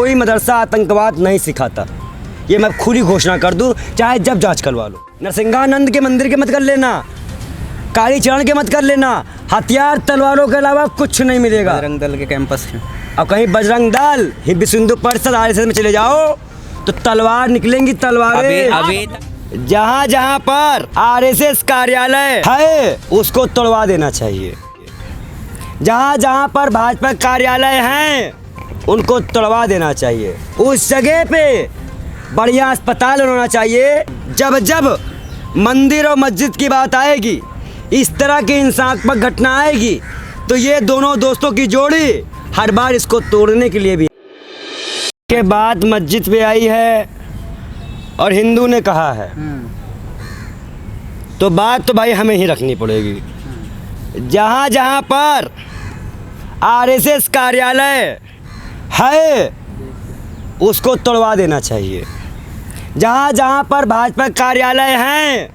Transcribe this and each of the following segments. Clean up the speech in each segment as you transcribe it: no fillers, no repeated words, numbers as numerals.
कोई मदरसा आतंकवाद नहीं सिखाता। ये मैं खुली घोषणा कर दूं, चाहे जब जांच करवा लो। नरसिंहानंद के मंदिर के मत कर लेना, काली चरण के मत कर लेना, हथियार तलवारों के अलावा कुछ नहीं मिलेगा। बजरंग दल के कैंपस के और कहीं बजरंग दल विश्व हिंदू परिषद RSS में चले जाओ तो तलवार निकलेंगी, तलवारें। अभी जहाँ जहाँ पर RSS कार्यालय है उसको तोड़वा देना चाहिए। जहाँ जहाँ पर भाजपा कार्यालय हैं उनको तोड़वा देना चाहिए। उस जगह पे बढ़िया अस्पताल होना चाहिए। जब जब मंदिर और मस्जिद की बात आएगी, इस तरह की हिंसात्मक घटना आएगी, तो ये दोनों दोस्तों की जोड़ी हर बार इसको तोड़ने के लिए भी के बाद मस्जिद पे आई है और हिंदू ने कहा है, तो बात तो भाई हमें ही रखनी पड़ेगी। जहाँ जहाँ पर RSS कार्यालय है उसको तोड़वा देना चाहिए। जहाँ जहाँ पर भाजपा कार्यालय हैं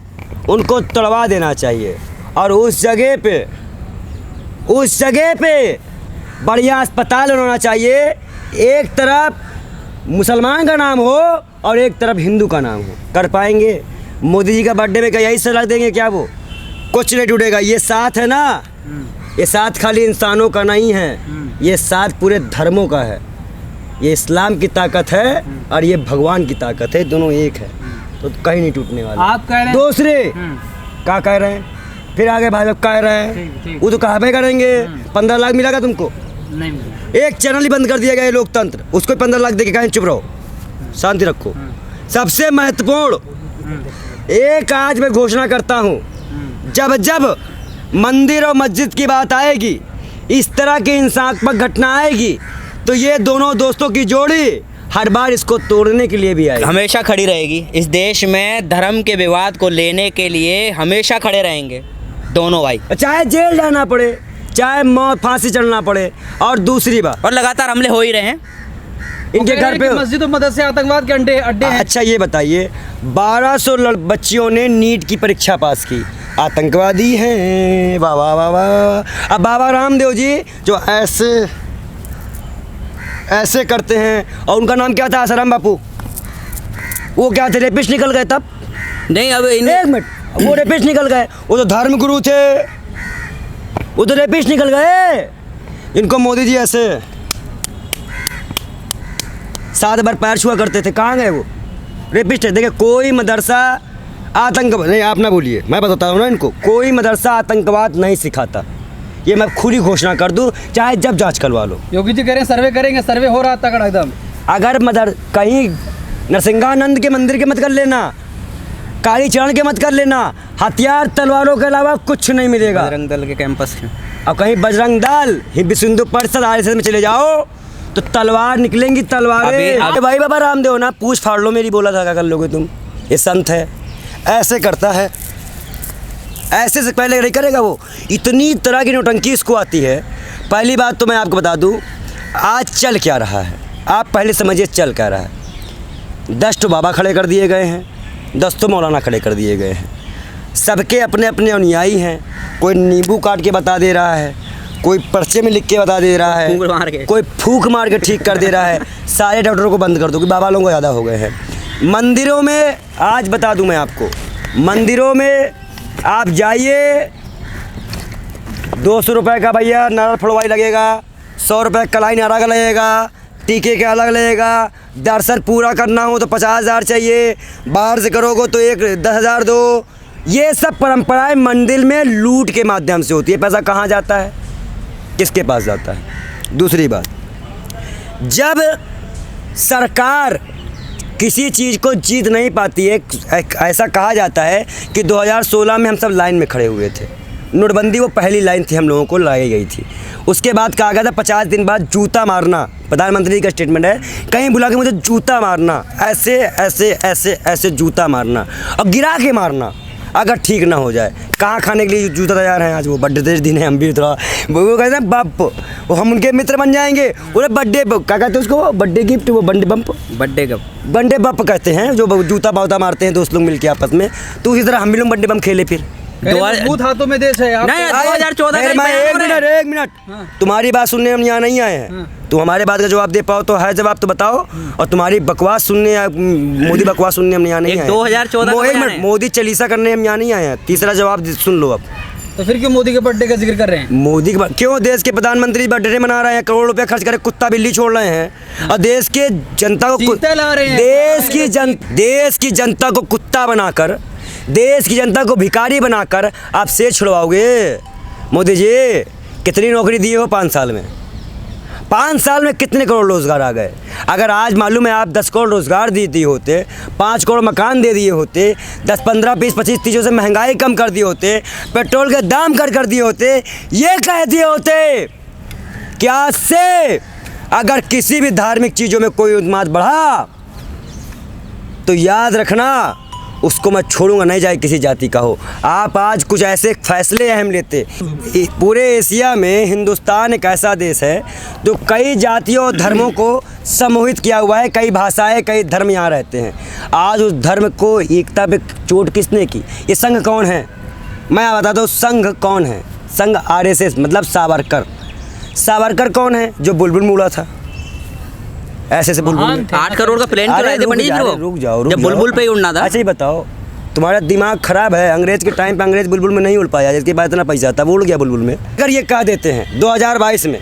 उनको तोड़वा देना चाहिए। और उस जगह पे बढ़िया अस्पताल होना चाहिए। एक तरफ मुसलमान का नाम हो और एक तरफ हिंदू का नाम हो। कर पाएंगे? मोदी जी का बर्थडे में क्या यही सलाह देंगे क्या? वो कुछ नहीं टूटेगा। ये साथ है ना, ये साथ खाली इंसानों का नहीं है, ये साथ पूरे धर्मों का है। ये इस्लाम की ताकत है और ये भगवान की ताकत है, दोनों एक है, तो कहीं नहीं टूटने वाला। आप कह रहे हैं दूसरे क्या कह रहे हैं? फिर आगे भाजपा कह रहे हैं वो तो कहा पे करेंगे। 15 लाख मिला तुमको? नहीं मिला। एक चैनल ही बंद कर दिया गया है लोकतंत्र, उसको 15 लाख दे के कहें चुप रहो, शांति रखो। सबसे महत्वपूर्ण एक आज मैं घोषणा करता हूँ, जब जब मंदिर और मस्जिद की बात आएगी, इस तरह की हिंसात्मक घटना आएगी, तो ये दोनों दोस्तों की जोड़ी हर बार इसको तोड़ने के लिए भी आएगी। हमेशा खड़ी रहेगी। इस देश में धर्म के विवाद को लेने के लिए हमेशा खड़े रहेंगे दोनों भाई, चाहे जेल जाना पड़े, चाहे मौत फांसी चढ़ना पड़े। और दूसरी बात, और लगातार हमले हो ही रहे हैं इनके घर पे। मस्जिद और मदरसे आतंकवाद के अड्डे हैं। अच्छा ये बताइए, 1200 बच्चियों ने नीट की परीक्षा पास की, आतंकवादी हैं? वाह वाह वाह वाह। अब बाबा रामदेव जी जो ऐसे करते हैं, और उनका नाम क्या था? आसाराम बापू। वो क्या थे? रेपिस्ट निकल गए तब? नहीं, अब एक मिनट, वो रेपिस्ट निकल गए। वो तो धर्म गुरु थे, वो तो रेपिस्ट निकल गए। इनको मोदी जी ऐसे 7 बार पैर छुआ करते थे, कहाँ गए वो? रेपिस्ट है। देखिए, कोई मदरसा आतंकवाद नहीं, आप ना बोलिए, मैं बताता हूँ ना इनको, कोई मदरसा आतंकवाद नहीं सिखाता। ये मैं खुली घोषणा कर दूं, चाहे जब जांच करवा लो। योगी जी कह रहे हैं सर्वे करेंगे, सर्वे हो रहा तगड़ा एकदम। अगर कहीं नरसिंहानंद के मंदिर के मत कर लेना, काली चरण के मत कर लेना, हथियार तलवारों के अलावा कुछ नहीं मिलेगा। बजरंग दल के कैंपस के और कहीं बजरंग दल विश्व हिंदू परिषद RSS में चले जाओ तो तलवार निकलेंगी, तलवारें। अभी भाई बाबा रामदेव ना पूछ फाड़ लो मेरी, बोला था क्या कर लोगे तुम? ये संत है, ऐसे करता है, ऐसे से पहले नहीं करेगा वो। इतनी तरह की नौटंकी इसको आती है। पहली बात तो मैं आपको बता दूं, आज चल क्या रहा है, आप पहले समझिए चल क्या रहा है। 10 तो बाबा खड़े कर दिए गए हैं, 10 तो मौलाना खड़े कर दिए गए हैं। सबके अपने अपने अनुयायी हैं। कोई नींबू काट के बता दे रहा है, कोई पर्चे में लिख के बता दे रहा है, कोई फूंक मार के ठीक कर दे रहा है। सारे डॉक्टरों को बंद कर दो कि बाबा लोगों को ज़्यादा हो गए हैं। मंदिरों में आज बता दूं मैं आपको, मंदिरों में आप जाइए, 200 रुपये का भैया नारा फड़वाई लगेगा, 100 रुपये कलाई नारा का लगेगा, टीके के अलग लगेगा। दर्शन पूरा करना हो तो 50,000 चाहिए, बाहर से करोगे तो 10,000 दो। ये सब परंपराएं मंदिर में लूट के माध्यम से होती है। पैसा कहाँ जाता है, किसके पास जाता है? दूसरी बात, जब सरकार किसी चीज़ को जीत नहीं पाती है, ऐसा कहा जाता है कि 2016 में हम सब लाइन में खड़े हुए थे, नोटबंदी वो पहली लाइन थी हम लोगों को लगाई गई थी। उसके बाद कहा गया था 50 दिन बाद जूता मारना, प्रधानमंत्री का स्टेटमेंट है, कहीं बुला के मुझे जूता मारना, ऐसे ऐसे ऐसे ऐसे जूता मारना और गिरा के मारना अगर ठीक ना हो जाए। कहाँ खाने के लिए जूता तैयार हैं? आज वो बर्थडे दिन है, हम भी थोड़ा वो कहते हैं बप, वो हम उनके मित्र बन जाएंगे। बोले बर्थडे क्या कहते हैं उसको, बर्थडे गिफ्ट, वो बर्थडे बम्प, बर्थडे बप कहते हैं, जो जूता बाउता मारते हैं दोस्त लोग मिलके आपस में। तो उसी तरह हम भी लोग बर्थडे बम खेले फिर मजबूत हाथों में देश है आप नहीं, तो- 2014 का मैं बयान एक हो रहा मिनट है। एक मिनट तुम्हारी बात सुनने हम यहाँ नहीं आए हैं। तुम हमारे बात का जवाब दे पाओ तो है जवाब तो बताओ, और तुम्हारी बकवास सुनने या मोदी बकवास सुनने हम यहाँ नहीं एक आए 2014 का एक बयान मिनट, है। मोदी चालीसा करने हम यहाँ नहीं आए हैं। तीसरा जवाब सुन लो अब। तो फिर क्यों मोदी के बर्थडे का जिक्र कर रहे हैं? मोदी के क्यों देश के प्रधानमंत्री बर्थडे मना रहे हैं, करोड़ रुपए खर्च करके कुत्ता बिल्ली छोड़ रहे हैं, और देश के जनता को चीते ला रहे हैं। देश की जनता को कुत्ता बनाकर, देश की जनता को भिखारी बनाकर आप से छुड़वाओगे? मोदी जी कितनी नौकरी दिए हो 5 साल में? 5 साल में कितने करोड़ रोजगार आ गए? अगर आज मालूम है आप 10 करोड़ रोजगार दे दिए होते, 5 करोड़ मकान दे दिए होते, 10, 15, 20, 25, 30 से महंगाई कम कर दिए होते, पेट्रोल के दाम कर दिए होते, ये कह दिए होते कि आज से अगर किसी भी धार्मिक चीज़ों में कोई उन्माद बढ़ा तो याद रखना उसको मैं छोड़ूंगा नहीं, चाहे किसी जाति का हो। आप आज कुछ ऐसे फैसले अहम लेते। पूरे एशिया में हिंदुस्तान एक ऐसा देश है जो कई जातियों और धर्मों को समूहित किया हुआ है, कई भाषाएं कई धर्म यहाँ रहते हैं। आज उस धर्म को एकता पे चोट किसने की? ये संघ कौन है? मैं बताता हूँ संघ कौन है। संघ RSS मतलब सावरकर। सावरकर कौन है? जो बुलबुल मुड़ा था, ऐसे बुलबुल में। 8 करोड़ का प्लेन अरे चलाए थे पंडित जी वो। रुक जाओ जब बुलबुल पे ही उड़ना था। अच्छा ये बताओ, तुम्हारा दिमाग खराब है। अंग्रेज के टाइम पे अंग्रेज बुलबुल में नहीं उड़ पाया, जिसके बाद इतना पैसा था वो उड़ गया बुलबुल में। अगर ये कह देते हैं 2022 में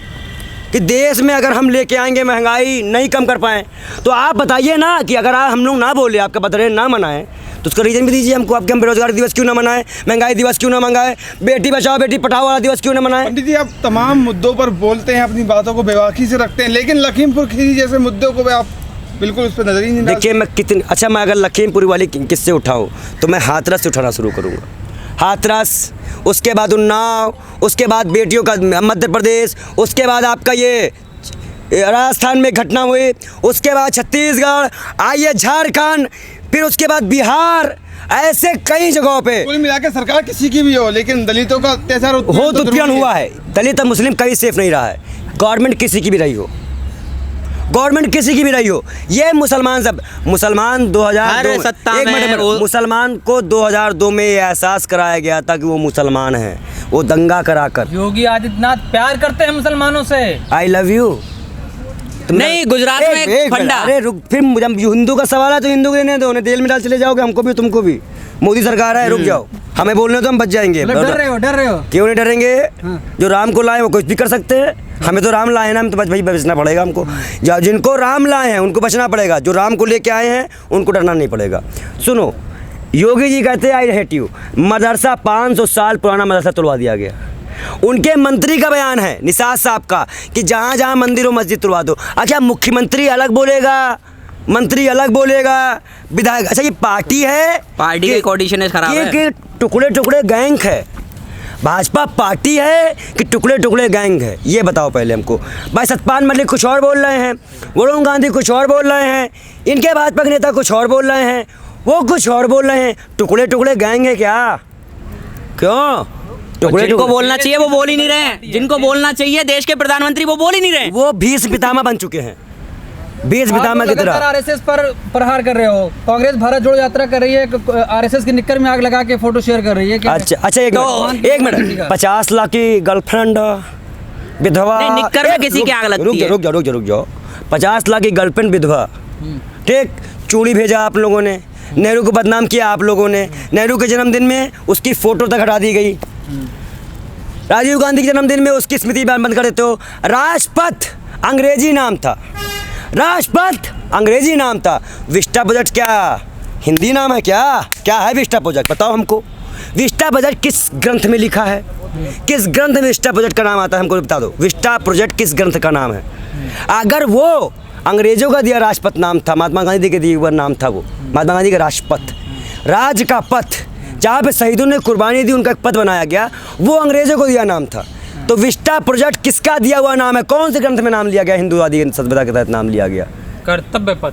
कि देश में अगर हम लेके आएंगे महंगाई नहीं कम कर पाएँ, तो आप बताइए ना कि अगर हम लोग ना बोले, आपका बर्थडे ना मनाएं, तो उसका रीज़न भी दीजिए हमको। आपके हम बेरोजगारी दिवस क्यों ना मनाएं, महंगाई दिवस क्यों ना मंगाएं, बेटी बचाओ बेटी पढ़ाओ वाला दिवस क्यों ना मनाएं? पंडित जी आप तमाम मुद्दों पर बोलते हैं, अपनी बातों को बेबाकी से रखते हैं, लेकिन लखीमपुर खीरी जैसे मुद्दों को आप बिल्कुल उस पर नजर ही नहीं डालते। देखिए मैं कितनी अच्छा, मैं अगर लखीमपुर वाली किससे उठाऊं तो मैं हाथरस से उठाना शुरू करूंगा। हाथरस, उसके बाद उन्नाव, उसके बाद बेटियों का मध्य प्रदेश, उसके बाद आपका ये राजस्थान में घटना हुई, उसके बाद छत्तीसगढ़, आइए झारखंड, फिर उसके बाद बिहार, ऐसे कई जगहों पे कुल मिला के सरकार किसी की भी हो, लेकिन दलितों का अत्याचार हो तो जरूरी उत्पीड़न हुआ है। दलित और मुस्लिम कहीं सेफ नहीं रहा है। गवर्नमेंट किसी की भी रही हो, गवर्नमेंट किसी की भी रही हो, ये मुसलमान सब मुसलमान 2002 सत्ता एक में मिनट मुसलमान को 2002 में ये एहसास कराया गया था कि वो मुसलमान हैं, वो दंगा कराकर। योगी आदित्यनाथ प्यार करते हैं मुसलमानों से। I love you. नहीं, गुजरात में एक फंडा। अरे रुक, फिर जब हिंदू का सवाल है तो हिंदू को लेने दो, उन्हें जेल में डाल चले जाओगे, हमको भी तुमको भी। मोदी सरकार है, रुक जाओ, हमें बोलने तो हम बच जाएंगे। मतलब डर रहे हो? क्यों नहीं डरेंगे? जो राम को लाए वो कुछ भी कर सकते हैं। हमें तो राम लाए ना, हम तो भाई बचना पड़ेगा हमको। जिनको राम लाए हैं उनको बचना पड़ेगा, जो राम को लेके आए हैं उनको डरना नहीं पड़ेगा। सुनो, योगी जी कहते हैं आई हेट यू। मदरसा 500 साल पुराना मदरसा तोड़वा दिया गया। उनके मंत्री का बयान है, निषाद साहब का, कि जहाँ जहाँ मंदिर हो मस्जिद तोड़वा दो। अच्छा, मुख्यमंत्री अलग बोलेगा, मंत्री अलग बोलेगा, विधायक। अच्छा, ये पार्टी है, पार्टी की कोऑर्डिनेशन खराब है। कि टुकड़े टुकड़े गैंग है। भाजपा पार्टी है कि टुकड़े टुकड़े गैंग है? ये बताओ पहले हमको। भाई सतपाल मलिक कुछ और बोल रहे हैं, वरुण गांधी कुछ और बोल रहे हैं, इनके भाजपा के नेता कुछ और बोल रहे हैं, वो कुछ और बोल रहे हैं। टुकड़े टुकड़े गैंग है क्या? क्यों? जिनको बोलना चाहिए वो बोल ही नहीं रहे हैं। जिनको बोलना चाहिए देश के प्रधानमंत्री वो बोल ही नहीं रहे हैं। वो भीष्म पितामह बन चुके हैं, भीष्म पितामह की तरह। आरएसएस पर प्रहार कर रहे हो। कांग्रेस भारत जोड़ो यात्रा कर रही है, आरएसएस की निक्कर में आग लगा के फोटो शेयर कर रही है। क्या अच्छा, एक मिनट 50 लाख की गर्लफ्रेंड विधवा, नहीं, निक्कर में किसी की आग लगती है। रुक जाओ 50 लाख की गर्लफ्रेंड विधवा, ठीक, चूड़ी भेजा आप लोगों ने, नेहरू को बदनाम किया आप लोगों ने, नेहरू के जन्मदिन में उसकी फोटो तक हटा दी गई, राजीव गांधी के जन्मदिन में उसकी स्मृति बंद कर देते हो। राजपथ अंग्रेजी नाम था, राजपथ अंग्रेजी नाम था। विस्टा प्रोजेक्ट क्या हिंदी नाम है? क्या है विस्टा प्रोजेक्ट? बताओ हमको। विस्टा प्रोजेक्ट किस ग्रंथ में लिखा है? किस ग्रंथ में विस्टा प्रोजेक्ट का नाम आता है? हमको बता दो, विस्टा प्रोजेक्ट किस ग्रंथ का नाम है? अगर वो अंग्रेजों का दिया राजपथ नाम था, महात्मा गांधी के दिए हुआ नाम था, वो महात्मा गांधी का राजपथ, राज का पथ, जहाँ पे शहीदों ने कुर्बानी दी, उनका एक पद बनाया गया, वो अंग्रेजों को दिया नाम था। तो विस्टा प्रोजेक्ट किसका दिया हुआ नाम है? कौन से ग्रंथ में नाम लिया गया? हिंदूवादी सभ्यता के तहत नाम लिया गया, कर्तव्य पथ।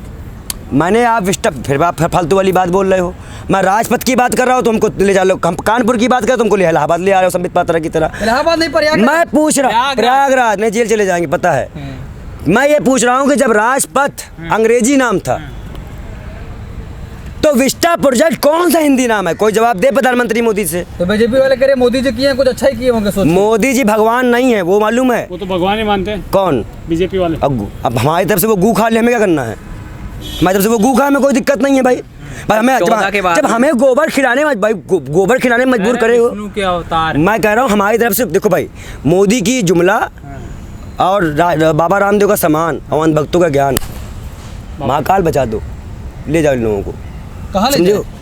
मैंने आप विस्टा, फिर आप फालतू वाली बात बोल रहे हो। मैं राजपथ की बात कर रहा हूँ तो हमको ले जा लो, कानपुर की बात कर तुमको इलाहाबाद ले आ रहे हो संबित पात्रा की तरह। इलाहाबाद नहीं, प्रयागराज। मैं पूछ रहा, प्रयागराज में जेल चले जाएंगे पता है। मैं ये पूछ रहा हूँ कि जब राजपथ अंग्रेजी नाम था तो तो विस्टा प्रोजेक्ट कौन सा हिंदी नाम है? कोई जवाब दे प्रधानमंत्री मोदी से। तो बीजेपी वाले कह रहे हैं मोदी जी किए हैं, कुछ अच्छा ही किए होंगे सोच के। मोदी जी भगवान नहीं है, वो मालूम है। वो तो भगवान ही मानते हैं कौन? बीजेपी वाले। अब हमारी तरफ से वो गू खा ले, हमें क्या करना है? हमारी तरफ से वो गू खा, हमें कोई दिक्कत नहीं है भाई। भाई हमें 14 के बाद जब हमें गोबर खिलाने भाई गोबर खिलाने में मजबूर करे हो। के अवतार मैं कह रहा हूँ हमारी तरफ से देखो भाई, मोदी की जुमला और बाबा रामदेव का सम्मान और अंध भक्तों का ज्ञान, महाकाल बचा दो, ले जाओ इन लोगों को, कहाँ ले समझो? जाए?